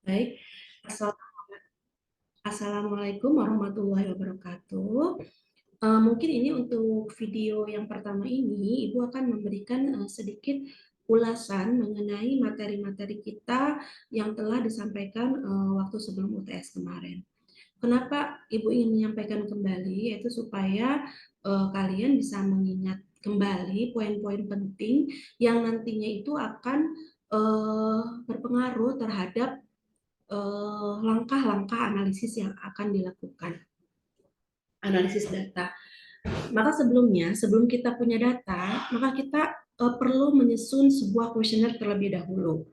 Baik, Assal- Assalamualaikum warahmatullahi wabarakatuh. Mungkin ini untuk video yang pertama ini, Ibu akan memberikan sedikit ulasan mengenai materi-materi kita yang telah disampaikan waktu sebelum UTS kemarin. Kenapa Ibu ingin menyampaikan kembali, yaitu supaya kalian bisa mengingat kembali poin-poin penting yang nantinya itu akan berpengaruh terhadap langkah-langkah analisis yang akan dilakukan, analisis data. Maka sebelum kita punya data, maka kita perlu menyusun sebuah kuesioner terlebih dahulu.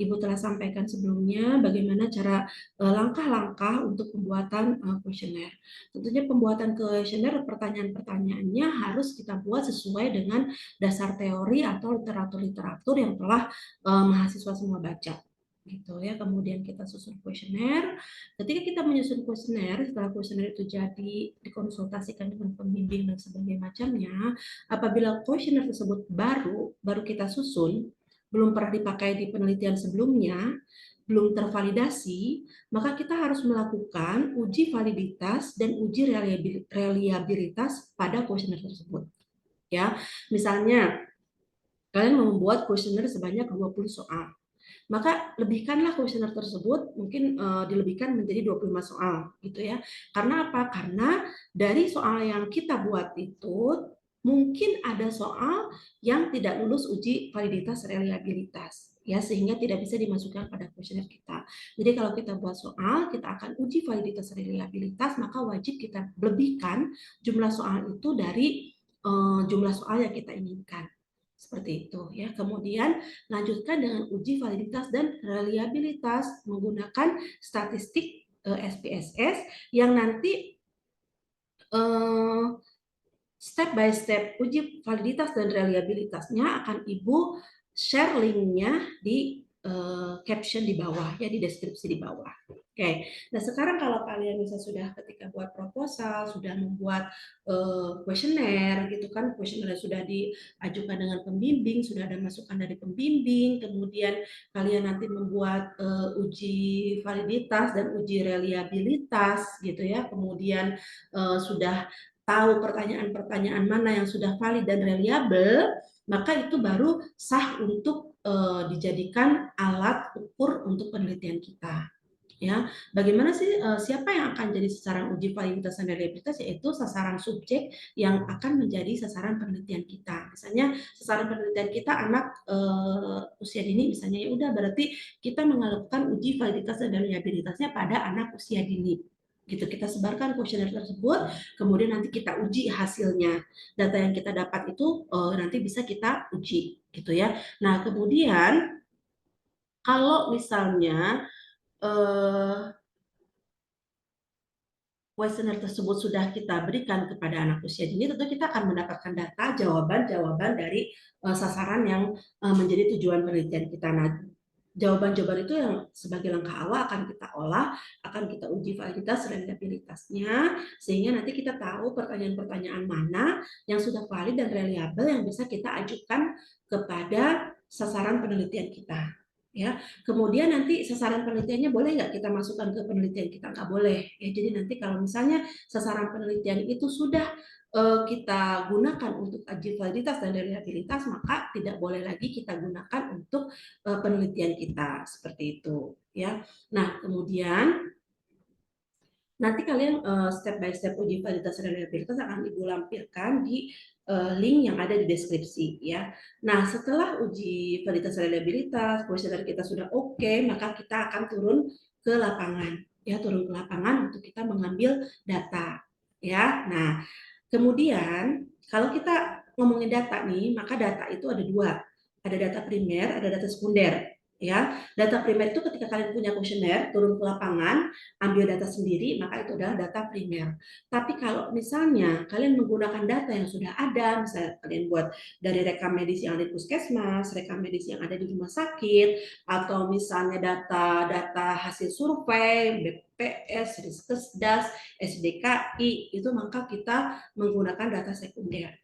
Ibu telah sampaikan sebelumnya bagaimana cara langkah-langkah untuk pembuatan kuesioner. Tentunya pembuatan kuesioner, pertanyaan-pertanyaannya harus kita buat sesuai dengan dasar teori atau literatur-literatur yang telah mahasiswa semua baca, gitu ya. Kemudian kita susun kuesioner. Ketika kita menyusun kuesioner, setelah kuesioner itu jadi, dikonsultasikan dengan pembimbing dan sebagainya macamnya, apabila kuesioner tersebut baru kita susun, belum pernah dipakai di penelitian sebelumnya, belum tervalidasi, maka kita harus melakukan uji validitas dan uji reliabilitas pada kuesioner tersebut. Ya, misalnya kalian membuat kuesioner sebanyak 20 soal. Maka lebihkanlah kuesioner tersebut, mungkin dilebihkan menjadi 25 soal gitu ya. Karena apa? Karena dari soal yang kita buat itu mungkin ada soal yang tidak lulus uji validitas reliabilitas ya, sehingga tidak bisa dimasukkan pada kuesioner kita. Jadi kalau kita buat soal, kita akan uji validitas reliabilitas, maka wajib kita lebihkan jumlah soal itu dari jumlah soal yang kita inginkan. Seperti itu ya. Kemudian lanjutkan dengan uji validitas dan reliabilitas menggunakan statistik SPSS yang nanti step by step uji validitas dan reliabilitasnya akan Ibu share linknya di caption di bawah ya, di deskripsi di bawah. Oke, nah sekarang kalau kalian bisa sudah ketika buat proposal, sudah membuat kuesioner gitu kan, kuesioner sudah diajukan dengan pembimbing, sudah ada masukan dari pembimbing, kemudian kalian nanti membuat uji validitas dan uji reliabilitas gitu ya, kemudian sudah tahu pertanyaan-pertanyaan mana yang sudah valid dan reliabel, maka itu baru sah untuk dijadikan alat ukur untuk penelitian kita. Ya, bagaimana sih siapa yang akan jadi sasaran uji validitas dan reliabilitas, yaitu sasaran subjek yang akan menjadi sasaran penelitian kita. Misalnya sasaran penelitian kita anak usia dini, misalnya ya udah berarti kita melakukan uji validitas dan reliabilitasnya pada anak usia dini. Gitu, kita sebarkan kuesioner tersebut, kemudian nanti kita uji hasilnya. Data yang kita dapat itu nanti bisa kita uji, gitu ya. Nah, kemudian kalau misalnya kuesioner tersebut sudah kita berikan kepada anak usia dini, tentu kita akan mendapatkan data jawaban-jawaban dari sasaran yang menjadi tujuan penelitian kita. Nah, jawaban-jawaban itu yang sebagai langkah awal akan kita olah, akan kita uji validitas reliabilitasnya, sehingga nanti kita tahu pertanyaan-pertanyaan mana yang sudah valid dan reliable yang bisa kita ajukan kepada sasaran penelitian kita. Ya, kemudian nanti sasaran penelitiannya boleh nggak kita masukkan ke penelitian kita? Nggak boleh. Ya, jadi nanti kalau misalnya sasaran penelitian itu sudah kita gunakan untuk uji validitas dan reliabilitas, maka tidak boleh lagi kita gunakan untuk penelitian kita, seperti itu ya. Nah, kemudian nanti kalian step by step uji validitas dan reliabilitas akan Ibu lampirkan di link yang ada di deskripsi ya. Nah, setelah uji validitas dan reliabilitas, kuesioner kita sudah oke, maka kita akan turun ke lapangan ya, turun ke lapangan untuk kita mengambil data ya. Nah, kemudian kalau kita ngomongin data nih, maka data itu ada dua. Ada data primer, ada data sekunder. Ya, data primer itu ketika kalian punya kuesioner, turun ke lapangan, ambil data sendiri, maka itu adalah data primer. Tapi kalau misalnya kalian menggunakan data yang sudah ada, misalnya kalian buat dari rekam medis yang ada di puskesmas, rekam medis yang ada di rumah sakit, atau misalnya data-data hasil survei, BPS, Riskesdas, SDKI, itu maka kita menggunakan data sekunder,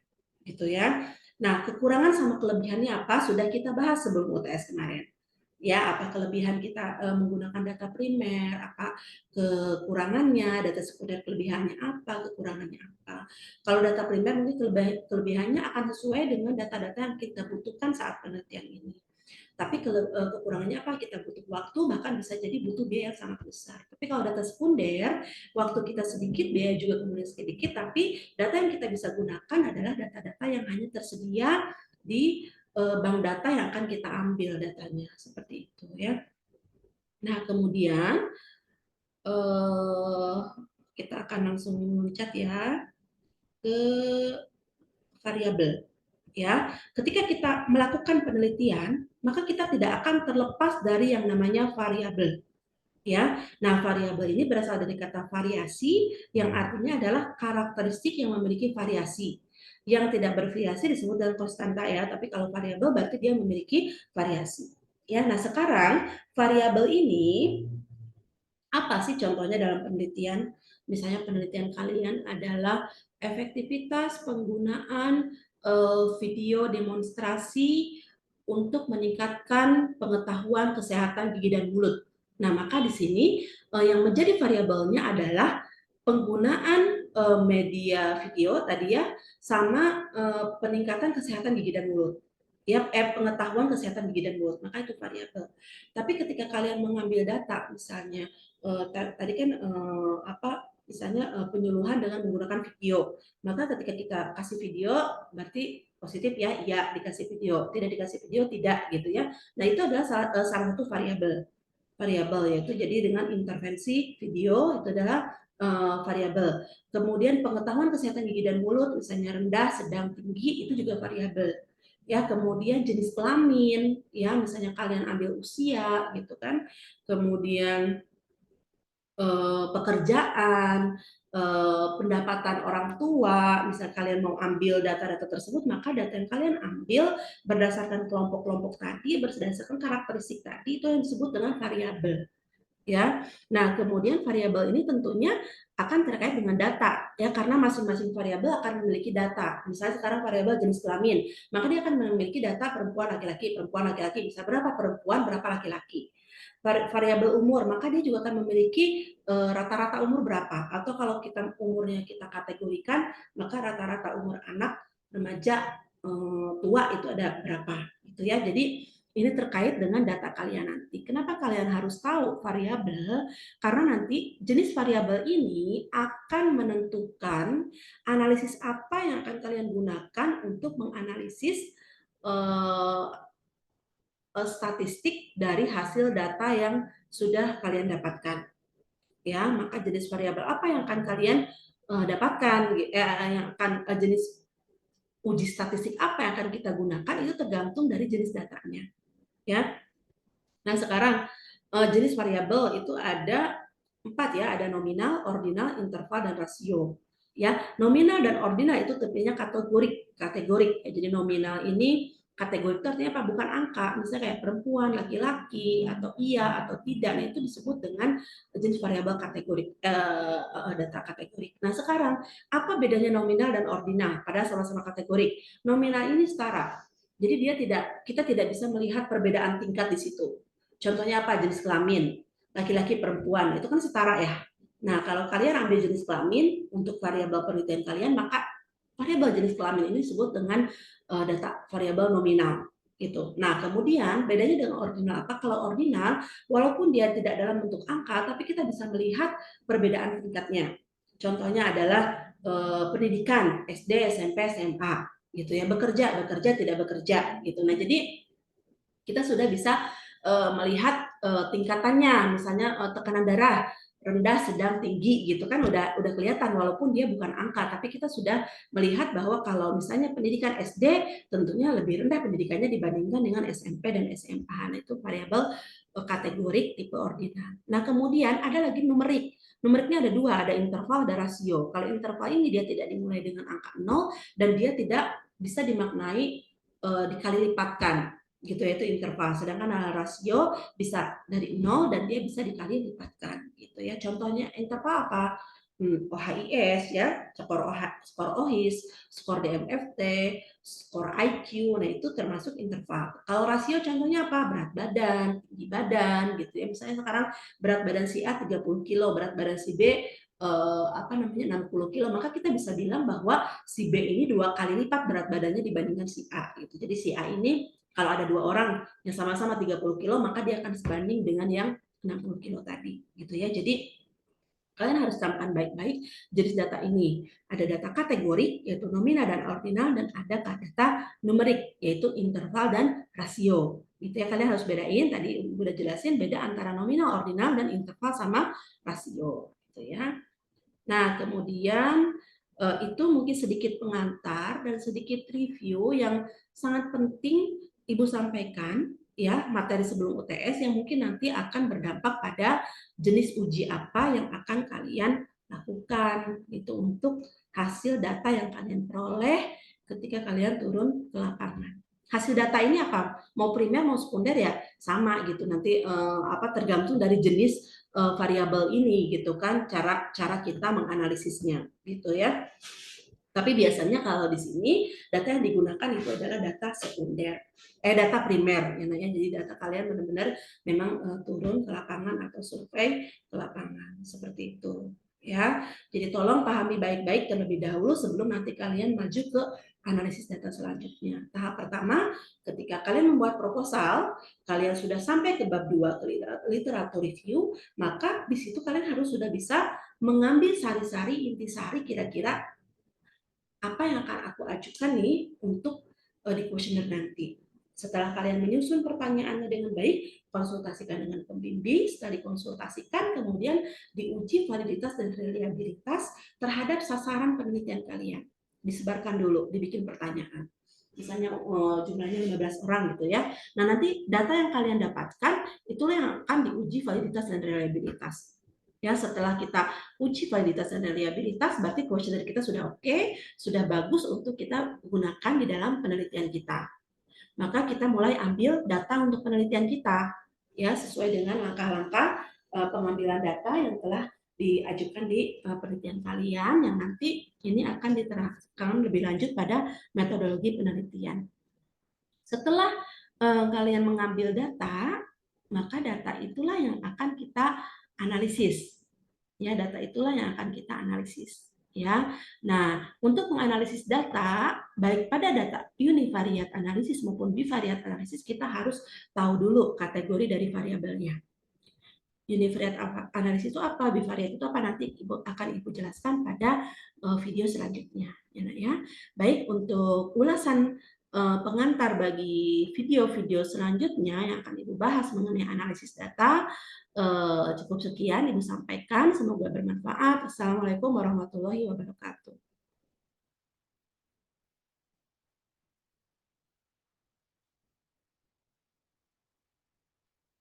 gitu ya. Nah, kekurangan sama kelebihannya apa? Sudah kita bahas sebelum UTS kemarin. ya, apa kelebihan kita menggunakan data primer, apa kekurangannya, data sekunder kelebihannya apa, kekurangannya apa. Kalau data primer mungkin kelebihannya akan sesuai dengan data-data yang kita butuhkan saat penelitian ini. Tapi kekurangannya apa? Kita butuh waktu, bahkan bisa jadi butuh biaya yang sangat besar. Tapi kalau data sekunder, waktu kita sedikit, biaya juga kemudian sedikit, tapi data yang kita bisa gunakan adalah data-data yang hanya tersedia di bank data yang akan kita ambil datanya, seperti itu ya. Nah, kemudian kita akan langsung loncat ya ke variabel. Ya, ketika kita melakukan penelitian, maka kita tidak akan terlepas dari yang namanya variabel. Ya, nah variabel ini berasal dari kata variasi, yang artinya adalah karakteristik yang memiliki variasi. Yang tidak bervariasi disebut dengan konstanta ya, tapi kalau variabel berarti dia memiliki variasi. Ya, nah sekarang variabel ini apa sih contohnya dalam penelitian? Misalnya penelitian kalian adalah efektivitas penggunaan video demonstrasi untuk meningkatkan pengetahuan kesehatan gigi dan mulut. Nah, maka di sini yang menjadi variabelnya adalah penggunaan media video tadi ya, sama peningkatan kesehatan gigi dan mulut. Ya, pengetahuan kesehatan gigi dan mulut, maka itu variabel. Tapi ketika kalian mengambil data, misalnya tadi kan misalnya penyuluhan dengan menggunakan video, maka ketika kita kasih video berarti positif ya, iya dikasih video, tidak dikasih video tidak gitu ya. Nah itu adalah salah satu variabel yaitu jadi dengan intervensi video itu adalah variabel. Kemudian pengetahuan kesehatan gigi dan mulut misalnya rendah, sedang, tinggi itu juga variabel. Ya, kemudian jenis kelamin ya, misalnya kalian ambil usia gitu kan. Kemudian pekerjaan, pendapatan orang tua, misal kalian mau ambil data-data tersebut, maka data yang kalian ambil berdasarkan kelompok-kelompok tadi, berdasarkan karakteristik tadi, itu yang disebut dengan variabel. Ya, nah kemudian variabel ini tentunya akan terkait dengan data, ya karena masing-masing variabel akan memiliki data. Misalnya sekarang variabel jenis kelamin, maka dia akan memiliki data perempuan laki-laki, bisa berapa perempuan, berapa laki-laki. Variabel umur, maka dia juga akan memiliki rata-rata umur berapa. Atau kalau kita umurnya kita kategorikan, maka rata-rata umur anak, remaja, tua itu ada berapa, gitu ya. Jadi ini terkait dengan data kalian nanti. Kenapa kalian harus tahu variabel? Karena nanti jenis variabel ini akan menentukan analisis apa yang akan kalian gunakan untuk menganalisis statistik dari hasil data yang sudah kalian dapatkan. Ya, maka jenis variabel apa yang akan kalian dapatkan, yang akan jenis uji statistik apa yang akan kita gunakan itu tergantung dari jenis datanya. Ya, nah sekarang jenis variabel itu ada 4 ya, ada nominal, ordinal, interval, dan rasio. Ya, nominal dan ordinal itu tentunya kategorik. Ya, jadi nominal ini kategori itu artinya apa? Bukan angka, misalnya kayak perempuan, laki-laki, atau iya atau tidak. Nah, itu disebut dengan jenis variabel kategorik, data kategorik. Nah, sekarang apa bedanya nominal dan ordinal? Padahal sama-sama kategorik. Nominal ini setara. Jadi kita tidak bisa melihat perbedaan tingkat di situ. Contohnya apa? Jenis kelamin laki-laki perempuan itu kan setara ya. Nah, kalau kalian ambil jenis kelamin untuk variabel penelitian kalian, maka variabel jenis kelamin ini disebut dengan data variabel nominal gitu. Nah, kemudian bedanya dengan ordinal apa? Kalau ordinal, walaupun dia tidak dalam bentuk angka, tapi kita bisa melihat perbedaan tingkatnya. Contohnya adalah pendidikan SD, SMP, SMA gitu ya, bekerja, tidak bekerja gitu. Nah, jadi kita sudah bisa melihat tingkatannya, misalnya tekanan darah rendah, sedang, tinggi gitu kan udah kelihatan walaupun dia bukan angka, tapi kita sudah melihat bahwa kalau misalnya pendidikan SD tentunya lebih rendah pendidikannya dibandingkan dengan SMP dan SMA. Nah, itu variabel kategorik tipe ordinal. Nah, kemudian ada lagi numerik. Numeriknya ada 2, ada interval, ada rasio. Kalau interval ini dia tidak dimulai dengan angka 0 dan dia tidak bisa dimaknai dikali lipatkan gitu ya, itu interval. Sedangkan rasio bisa dari 0 dan dia bisa dikali lipatkan gitu ya. Contohnya interval apa? OHIS ya, skor OHIS, skor DMFT, skor IQ, nah itu termasuk interval. Kalau rasio contohnya apa? Berat badan, tinggi badan gitu ya. Misalnya sekarang berat badan si A 30 kilo, berat badan si B 60 kilo, maka kita bisa bilang bahwa si B ini 2 kali lipat berat badannya dibandingkan si A gitu. Jadi si A ini kalau ada 2 orang yang sama-sama 30 kilo, maka dia akan sebanding dengan yang 60 kilo tadi gitu ya. Jadi kalian harus camkan baik-baik jenis data ini. Ada data kategori, yaitu nominal dan ordinal, dan ada data numerik, yaitu interval dan rasio. Itu ya, kalian harus bedain, tadi udah jelasin beda antara nominal, ordinal, dan interval sama rasio. Gitu ya. Nah, kemudian itu mungkin sedikit pengantar dan sedikit review yang sangat penting Ibu sampaikan ya, materi sebelum UTS yang mungkin nanti akan berdampak pada jenis uji apa yang akan kalian lakukan itu untuk hasil data yang kalian peroleh ketika kalian turun ke lapangan. Hasil data ini apa? Mau primer mau sekunder ya sama gitu. Nanti tergantung dari jenis variabel ini gitu kan, cara kita menganalisisnya gitu ya. Tapi biasanya kalau di sini data yang digunakan itu adalah data sekunder, data primer ya, jadi data kalian benar-benar memang turun ke lapangan atau survei ke lapangan seperti itu ya. Jadi tolong pahami baik-baik terlebih dahulu sebelum nanti kalian maju ke analisis data selanjutnya. Tahap pertama, ketika kalian membuat proposal, kalian sudah sampai ke bab 2 literatur review, maka di situ kalian harus sudah bisa mengambil sari-sari intisari kira-kira apa yang akan aku ajukan nih untuk di kuesioner nanti. Setelah kalian menyusun pertanyaannya dengan baik, konsultasikan dengan pembimbing, setelah dikonsultasikan, kemudian diuji validitas dan reliabilitas terhadap sasaran penelitian kalian. Disebarkan dulu, dibikin pertanyaan. Misalnya jumlahnya 15 orang gitu ya. Nah, nanti data yang kalian dapatkan, itulah yang akan diuji validitas dan reliabilitas. Ya, setelah kita uji validitas dan reliabilitas, berarti kuesioner kita sudah oke, sudah bagus untuk kita gunakan di dalam penelitian kita. Maka kita mulai ambil data untuk penelitian kita, ya sesuai dengan langkah-langkah pengambilan data yang telah diajukan di penelitian kalian, yang nanti ini akan diterapkan lebih lanjut pada metodologi penelitian. Setelah kalian mengambil data, maka data itulah yang akan kita analisis. Ya, data itulah yang akan kita analisis. Ya, nah untuk menganalisis data, baik pada data univariate analisis maupun bivariate analisis, kita harus tahu dulu kategori dari variabelnya. Univariate analisis itu apa, bivariate itu apa, nanti akan Ibu jelaskan pada video selanjutnya. Ya. Baik, untuk ulasan pengantar bagi video-video selanjutnya yang akan Ibu bahas mengenai analisis data, cukup sekian Ibu sampaikan, semoga bermanfaat. Assalamualaikum warahmatullahi wabarakatuh.